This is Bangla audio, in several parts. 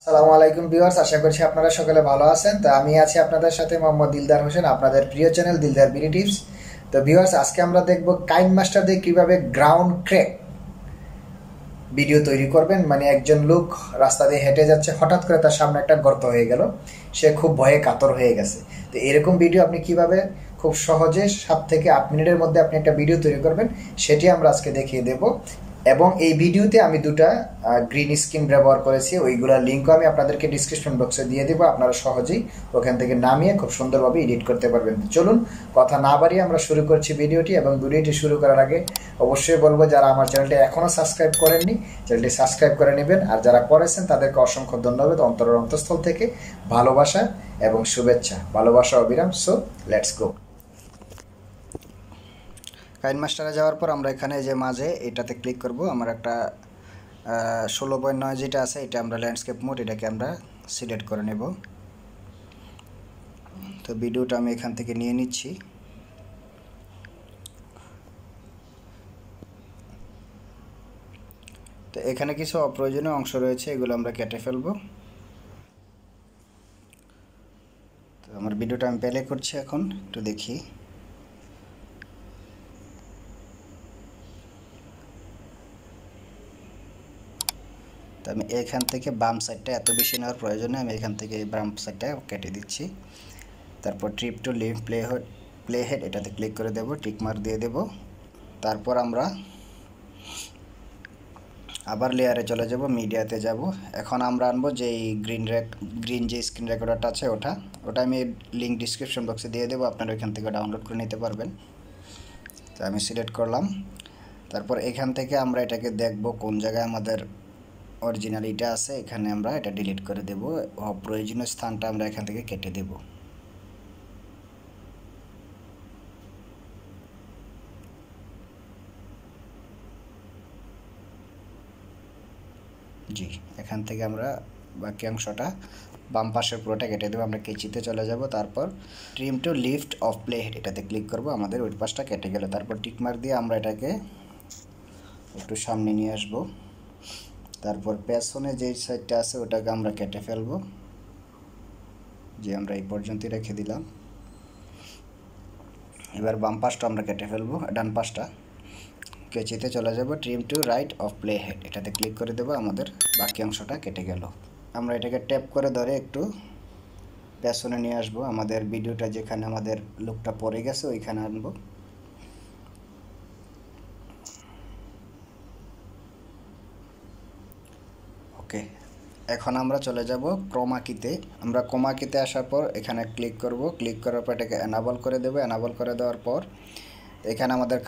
আসসালামু আলাইকুম ভিউয়ার্স, আশা করছি আপনারা সকলে ভালো আছেন। তো আমি আছি আপনাদের সাথে মোহাম্মদ দিলদার হোসেন, আপনাদের প্রিয় চ্যানেল দিলদার বিডি টিপস। তো ভিউয়ার্স, আজকে আমরা দেখব কাইনমাস্টার দিয়ে কিভাবে গ্রাউন্ড ক্র্যাক ভিডিও তৈরি করবেন। মানে একজন লোক রাস্তা দিয়ে হেঁটে যাচ্ছে, হঠাৎ করে তার সামনে একটা গর্ত হয়ে গেল, সে খুব ভয়ে কাতর হয়ে গেছে। তো এরকম ভিডিও আপনি কিভাবে খুব সহজে 7 থেকে 8 মিনিটের মধ্যে আপনি একটা ভিডিও তৈরি করবেন, সেটি আমরা আজকে দেখিয়ে দেব। এবং এই ভিডিওতে আমি দুটা গ্রিন স্ক্রিন ব্যবহার করেছি, ওইগুলোর লিঙ্কও আমি আপনাদেরকে ডিসক্রিপশন বক্সে দিয়ে দেবো। আপনারা সহজেই ওখান থেকে নামিয়ে খুব সুন্দরভাবে এডিট করতে পারবেন। চলুন কথা না বাড়িয়ে আমরা শুরু করছি ভিডিওটি। এবং ভিডিওটি শুরু করার আগে অবশ্যই বলবো, যারা আমার চ্যানেলটি এখনও সাবস্ক্রাইব করেননি, চ্যানেলটি সাবস্ক্রাইব করে নেবেন। আর যারা করেছেন তাদেরকে অসংখ্য ধন্যবাদ, অন্তরের অন্তঃস্থল থেকে ভালোবাসা এবং শুভেচ্ছা। ভালোবাসা অবিরাম। So let's go. কাইনমাস্টারে যাওয়ার পর আমরা এখানে যে মাঝে এটাতে ক্লিক করব। আমার একটা 16.9 যেটা আছে, এটা আমরা ল্যান্ডস্কেপ মোড, এটাকে আমরা সিলেক্ট করে নেব। তো ভিডিওটা আমি এখান থেকে নিয়ে নিচ্ছি। তো এখানে কিছু অপ্রয়োজনীয় অংশ রয়েছে, এগুলো আমরা কেটে ফেলব। তো আমার ভিডিওটা আমি প্লে করছি, এখন একটু দেখি। আমি এখান থেকে বাম সাইডটা এত বেশি নেওয়ার প্রয়োজনে আমি এখান থেকে বাম সাইডটা কেটে দিচ্ছি। তারপর ট্রিপ টু লিভ প্লে হেড এটাতে ক্লিক করে দেব, টিক মার্ক দিয়ে দেব। তারপর আমরা আবার লেয়ারে চলে যাব, মিডিয়াতে যাব। এখন আমরা আনবো যে গ্রিন যে স্ক্রিন রেকর্ডারটা আছে, ওটা আমি লিঙ্ক ডিসক্রিপশন বক্সে দিয়ে দেবো, আপনারা ওইখান থেকে ডাউনলোড করে নিতে পারবেন। তো আমি সিলেক্ট করলাম। তারপর এখান থেকে আমরা এটাকে দেখব কোন জায়গায় আমাদের অরিজিনাল এটা আছে, এখানে আমরা এটা ডিলিট করে দেব। অপ্রয়োজনীয় স্থানটা আমরা এখান থেকে কেটে দেব। জি, এখান থেকে আমরা বাকি অংশটা বাম পাশের পুরোটা কেটে দেবো। আমরা কেচিতে চলে যাব, তারপর trim two lift of play head এটাতে ক্লিক করব। আমাদের ওই পাশটা কেটে গেল। তারপর টিকমার্ক দিয়ে আমরা এটাকে একটু সামনে নিয়ে আসব। তারপর পেছনে যেই সাইডটা আছে ওটাকে আমরা কেটে ফেলবো, যে আমরা এই পর্যন্তই রেখে দিলাম। এবার বাম পাশটা আমরা কেটে ফেলবো, ডান পাশটা। কেচিতে চলে যাব, trim to right of play head এটাতে ক্লিক করে দেবো। আমাদের বাকি অংশটা কেটে গেল। আমরা এটাকে ট্যাপ করে ধরে একটু পেছনে নিয়ে আসবো। আমাদের ভিডিওটা যেখানে আমাদের লুকটা পড়ে গেছে ওইখানে আনবো। ওকে, এখন আমরা চলে যাব ক্রোমা কিতে। আমরা ক্রোমা কিতে আসার পর এখানে ক্লিক করব। ক্লিক করার পর এটাকে এনাবল করে দেবো। এনাবল করে দেওয়ার পর এখানে আমাদের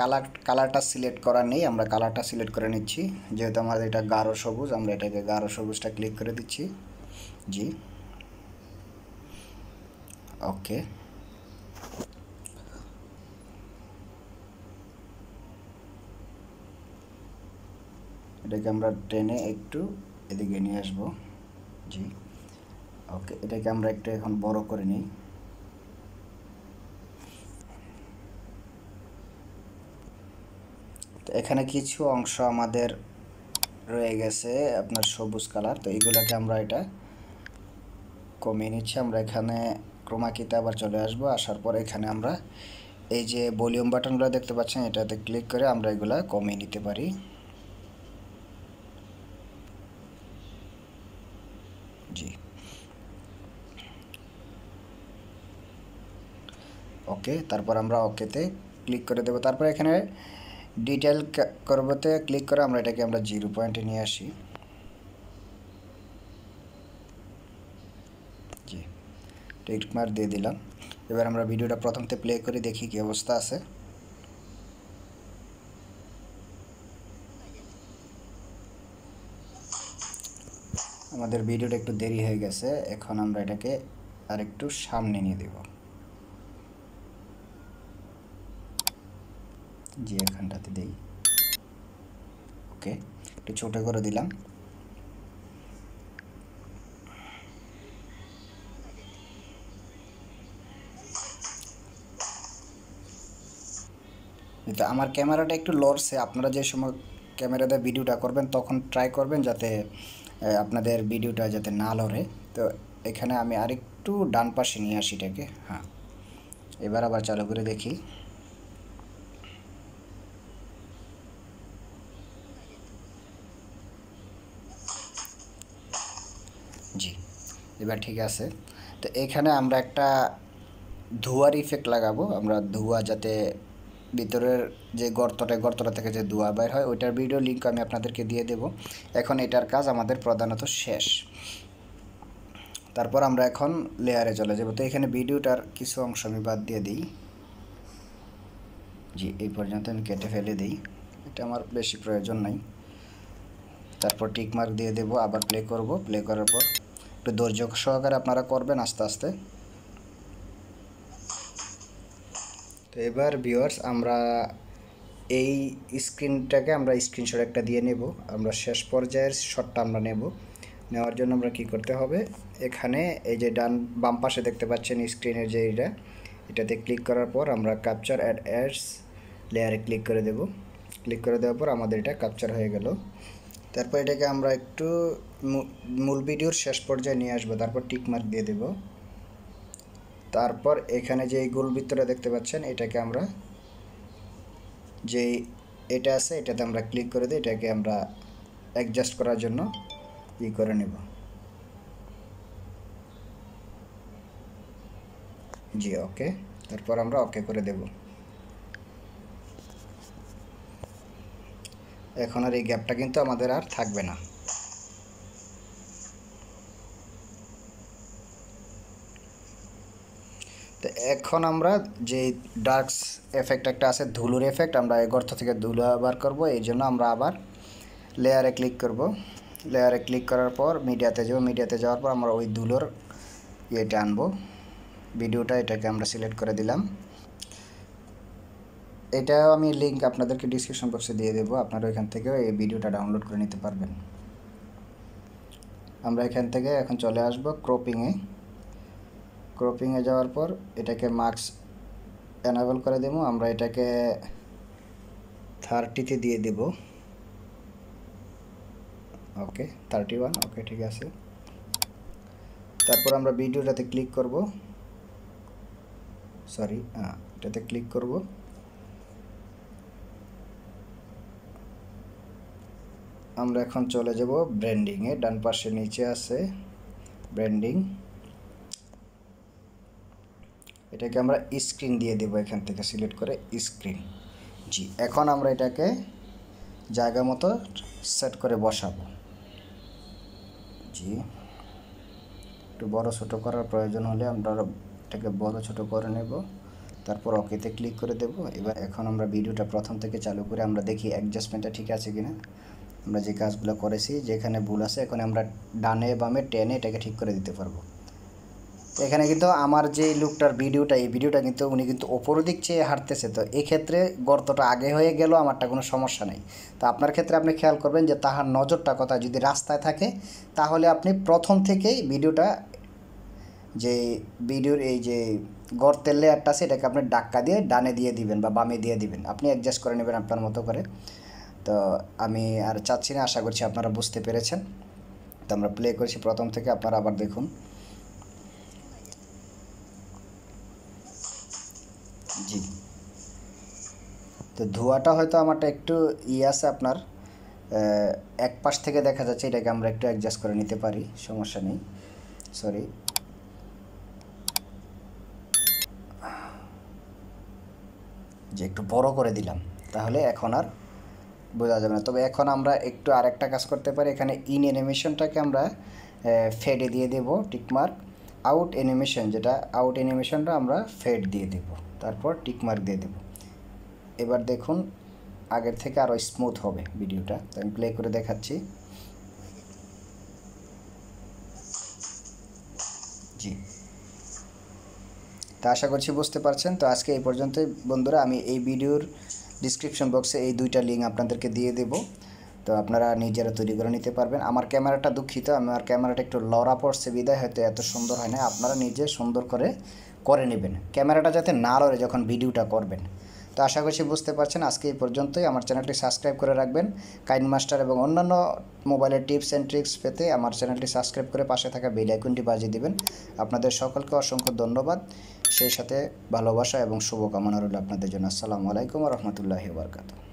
কালারটা সিলেক্ট করা নেই, আমরা কালারটা সিলেক্ট করে নিচ্ছি। যেহেতু আমাদের এটা গাঢ় সবুজ, আমরা এটাকে গাঢ় সবুজটা ক্লিক করে দিচ্ছি। জি, ওকে। এটাকে আমরা টেনে একটু এদিকে নিয়ে আসবো। জি, ওকে। এটাকে আমরা একটু এখন বড় করে নিই। তো এখানে কিছু অংশ আমাদের রয়ে গেছে আপনার সবুজ কালার, তো এইগুলোকে আমরা এটা কমিয়ে নিচ্ছি। আমরা এখানে ক্রোমা কিতে আবার চলে আসবো। আসার পর এখানে আমরা এই যে ভলিউম বাটনগুলো দেখতে পাচ্ছেন, এটাতে ক্লিক করে আমরা এগুলা কমিয়ে নিতে পারি। জি, ওকে। তারপর আমরা ওকেতে ক্লিক করে দেব। তারপর এখানে ডিটেল করবতে ক্লিক করে আমরা এটাকে 0 পয়েন্টে নিয়ে আসি। জি, টিক মার্ক দিয়ে দিলাম। এবার আমরা ভিডিওটা প্রথমতে প্লে করে দেখি কি অবস্থা আছে। আমাদের ভিডিওটা একটু দেরি হয়ে গেছে, এখন আমরা এটাকে আরেকটু সামনে নিয়ে দেব। জি, এখানটাতে দেই। ওকে, একটু ছোট করে দিলাম। তো আমার ক্যামেরাটা একটু লড়ছে। আপনারা যে সময় ক্যামেরা দিয়ে ভিডিওটা করবেন তখন ট্রাই করবেন যাতে আপনাদের ভিডিওটা যাতে না লড়ে। তো এখানে আমি আরেকটু ডান পাশে নিয়ে আসি এটাকে। হ্যাঁ, এবার আবার চালু করে দেখি। জি, এবার ঠিক আছে। তো এখানে আমরা একটা ধোঁয়ার ইফেক্ট লাগাবো। আমরা ধোঁয়া যাতে ভিতরের যে গর্তটা থেকে যে ধোঁয়া বের হয়, ওইটার ভিডিও লিঙ্ক আমি আপনাদেরকে দিয়ে দেব। এখন এটার কাজ আমাদের প্রধানত শেষ। তারপর আমরা এখন লেয়ারে চলে যাব। তো এখানে ভিডিওটার কিছু অংশ আমি বাদ দিয়ে দিই। জি, এই পর্যন্ত আমি কেটে ফেলে দিই, এটা আমার বেশি প্রয়োজন নাই। তারপর টিক মার্ক দিয়ে দেব, আবার প্লে করব। প্লে করার পর একটু ধৈর্য সহকারে আপনারা করবেন আস্তে আস্তে। তো এবার ভিউয়ার্স, আমরা এই স্ক্রিনটাকে আমরা স্ক্রিনশট একটা দিয়ে নেব। আমরা শেষ পর্যায়ের শটটা আমরা নেওয়ার জন্য আমরা কি করতে হবে, এখানে এই যে বাম পাশে দেখতে পাচ্ছেন স্ক্রিনের যে এটাতে ক্লিক করার পর আমরা ক্যাপচার অ্যাট এডস লেয়ারে ক্লিক করে দেব। ক্লিক করে দেওয়ার পর আমাদের এটা ক্যাপচার হয়ে গেল। তারপর এটাকে আমরা একটু মূল ভিডিওর শেষ পর্যায়ে নিয়ে আসবো। তারপর টিক মার্ক দিয়ে দেব। তারপর এখানে যে গোল বৃত্তটা দেখতে পাচ্ছেন, এটাকে আমরা যে এটা আছে এটাতে আমরা ক্লিক করে দিই। এটাকে আমরা অ্যাডজাস্ট করার জন্য করে নেব। জি, ওকে। তারপর আমরা ওকে করে দেব। এখন আর এই গ্যাপটা কিন্তু আমাদের আর থাকবে না। তো এখন আমরা যে ডার্কস এফেক্ট একটা আছে, ধুলোর এফেক্ট, আমরা এই গর্ত থেকে ধুলো বার করব। এই জন্য আমরা আবার লেয়ারে ক্লিক করব। লেয়ারে ক্লিক করার পর মিডিয়াতে যাব। মিডিয়াতে যাওয়ার পর আমরা ওই ধুলোর ইয়েটা আনবো, ভিডিওটা, এটাকে আমরা সিলেক্ট করে দিলাম। এটা আমি লিঙ্ক আপনাদেরকে ডিসক্রিপশন বক্সে দিয়ে দেবো, আপনারা ওইখান থেকেও এই ভিডিওটা ডাউনলোড করে নিতে পারবেন। আমরা এখান থেকে এখন চলে আসব ক্রপিংয়ে যাওয়ার পর এটাকে মার্কস এনাবেল করে দেবো। আমরা এটাকে 30-তে দিয়ে দেব। ওকে, 31, ওকে, ঠিক আছে। তারপর আমরা ভিডিওটাতে ক্লিক করব, এটাতে ক্লিক করব। আমরা এখন চলে যাব ব্র্যান্ডিংয়ে। ডান পাশে নিচে আছে ব্র্যান্ডিং, এটাকে আমরা স্ক্রিন দিয়ে দেব। এখান থেকে সিলেক্ট করে স্ক্রিন। জি, এখন আমরা এটাকে জায়গা মতো সেট করে বসাবো। জি, একটু বড় ছোট করার প্রয়োজন হলে আমরা এটাকে বড় ছোট করে নেব। তারপর ওকেতে ক্লিক করে দেব। এবার এখন আমরা ভিডিওটা প্রথম থেকে চালু করে আমরা দেখি অ্যাডজাস্টমেন্টটা ঠিক আছে কিনা। আমরা যে কাজগুলো করেছি, যেখানে ভুল আছে, এখন আমরা ডানে বামে টেনে এটাকে ঠিক করে দিতে পারবো। এখানে কিন্তু আমার যে লুকটার ভিডিওটা, এই ভিডিওটা কিন্তু উনি কিন্তু ওপর দিক চেয়ে হাঁটতেছে। তো এই ক্ষেত্রে গর্তটা আগে হয়ে গেল, আমারটা কোনো সমস্যা নেই। তো আপনার ক্ষেত্রে আপনি খেয়াল করবেন যে তাহার নজরটা কোথায়। যদি রাস্তায় থাকে তাহলে আপনি প্রথম থেকেই ভিডিওটা, যে ভিডিওর এই যে গর্তের লেয়ারটা আছে, এটাকে আপনি ডাক্কা দিয়ে ডানে দিয়ে দিবেন বা বামে দিয়ে দিবেন। আপনি অ্যাডজাস্ট করে নেবেন আপনার মতো করে। তো আমি আর চাচ্ছি না, আশা করছি আপনারা বুঝতে পেরেছেন। তো আমরা প্লে করেছি প্রথম থেকে, আপনারা আবার দেখুন। জি, তো ধোঁয়াটা হয়তো আমারটা একটু আছে আপনার এক পাশ থেকে দেখা যাচ্ছে, এটাকে আমরা একটু অ্যাডজাস্ট করে নিতে পারি, সমস্যা নেই। সরি, যে একটু বড় করে দিলাম, তাহলে এখন আর বোঝা যাবে না। তবে এখন আমরা একটু আরেকটা কাজ করতে পারি। এখানে ইন অ্যানিমেশনটাকে আমরা ফেডে দিয়ে দেব টিকমার্ক। আউট অ্যানিমেশন, যেটা আউট অ্যানিমেশনটা আমরা ফেড দিয়ে দেব, তারপর টিকমার্ক দিয়ে দেব। এবার দেখুন আগের থেকে আরও স্মুথ হবে ভিডিওটা। তো আমি প্লে করে দেখাচ্ছি। জি, তা আশা করছি বুঝতে পারছেন। তো আজকে এই পর্যন্তই বন্ধুরা। আমি এই ভিডিওর ডিসক্রিপশন বক্সে এই দুইটা লিঙ্ক আপনাদেরকে দিয়ে দেব। তো আপনারা নিজেরা তৈরি করে নিতে পারবেন। আমার ক্যামেরাটা দুঃখিত, আমার ক্যামেরাটা একটু লড়া পড়ছে বিদায় হয়তো এত সুন্দর হয় না। আপনারা নিজে সুন্দর করে নেবেন, ক্যামেরাটা যাতে না লড়ে যখন ভিডিওটা করবেন। তো তো আশা করছি বুঝতে পারছেন। আজকে এই পর্যন্তই। আমার চ্যানেলটি সাবস্ক্রাইব করে রাখবেন। কাইনমাস্টার এবং অন্যান্য মোবাইলের টিপস অ্যান্ড ট্রিক্স পেতে আমার চ্যানেলটি সাবস্ক্রাইব করে পাশে থাকা বেল আইকনটি বাজিয়ে দিবেন। আপনাদের সকলকে অসংখ্য ধন্যবাদ, সেই সাথে ভালোবাসা এবং শুভকামনা রইল আপনাদের জন্য। আসসালামু আলাইকুম ওয়া রাহমাতুল্লাহি ওয়া বারাকাতুহু।